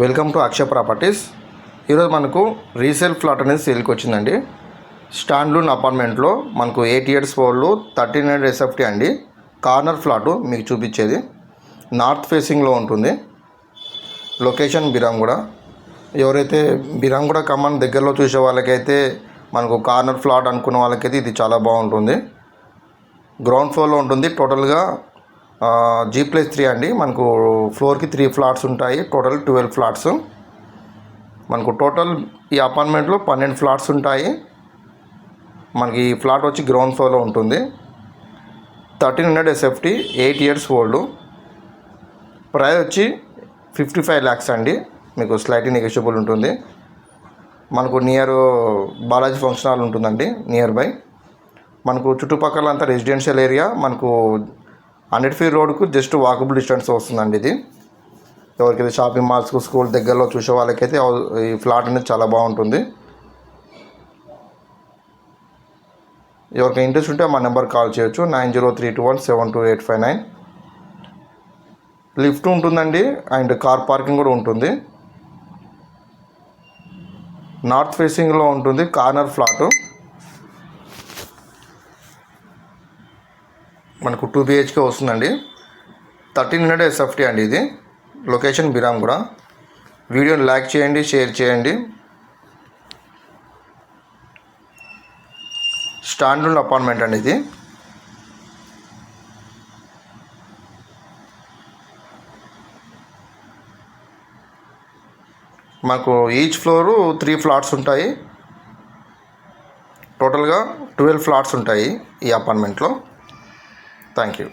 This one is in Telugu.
Welcome to Akshaya properties. ఈరోజు మనకు రీసేల్ ఫ్లాట్ అనేది సేల్కి వచ్చిందండి. స్టాండ్లూన్ అపార్ట్మెంట్లో మనకు 8 years ఓల్డ్ 1300 SFT అండి. కార్నర్ ఫ్లాటు మీకు చూపించేది నార్త్ ఫేసింగ్లో ఉంటుంది. లొకేషన్ బిరాంగూడ. ఎవరైతే బిరాంగూడ ఖమ్మం దగ్గరలో చూసే వాళ్ళకైతే మనకు కార్నర్ ఫ్లాట్ అనుకున్న వాళ్ళకైతే ఇది చాలా బాగుంటుంది. గ్రౌండ్ ఫ్లోర్లో ఉంటుంది. టోటల్గా G+3 అండి. మనకు ఫ్లోర్కి 3 ఫ్లాట్స్ ఉంటాయి. Total 12 flats. మనకు టోటల్ ఈ అపార్ట్మెంట్లో 12 ఫ్లాట్స్ ఉంటాయి. మనకి ఈ ఫ్లాట్ వచ్చి గ్రౌండ్ ఫ్లోర్లో ఉంటుంది. 1300 SFT, 8 years ఓల్డ్. ప్రైస్ వచ్చి 55 lakhs అండి. మీకు స్లైట్లీ నెగోషియబుల్ ఉంటుంది. మనకు నియర్ బాలాజీ ఫంక్షన్ హాల్ ఉంటుందండి, నియర్ బై. మనకు చుట్టుపక్కల అంతా రెసిడెన్షియల్ ఏరియా. మనకు 100 feet రోడ్కు జస్ట్ వాకబుల్ డిస్టెన్స్ వస్తుందండి. ఇది ఎవరికైతే షాపింగ్ మాల్స్కు స్కూల్ దగ్గరలో చూసే వాళ్ళకైతే ఈ ఫ్లాట్ అనేది చాలా బాగుంటుంది. ఎవరికైనా ఇంట్రెస్ట్ ఉంటే మా నెంబర్ కాల్ చేయొచ్చు, 9032172859. లిఫ్ట్ ఉంటుందండి అండ్ కార్ పార్కింగ్ కూడా ఉంటుంది. నార్త్ ఫేసింగ్లో ఉంటుంది. Corner flat. మనకు 2 BHK వస్తుందండి. 1300 SFT అండి. ఇది లొకేషన్ బిరాంగూడ. వీడియోని లైక్ చేయండి, షేర్ చేయండి. స్టాండ్లూన్ అపార్ట్మెంట్ అండి ఇది. మాకు ఈచ్ ఫ్లోరు 3 ఫ్లాట్స్ ఉంటాయి. టోటల్గా 12 ఫ్లాట్స్ ఉంటాయి ఈ అపార్ట్మెంట్లో. Thank you.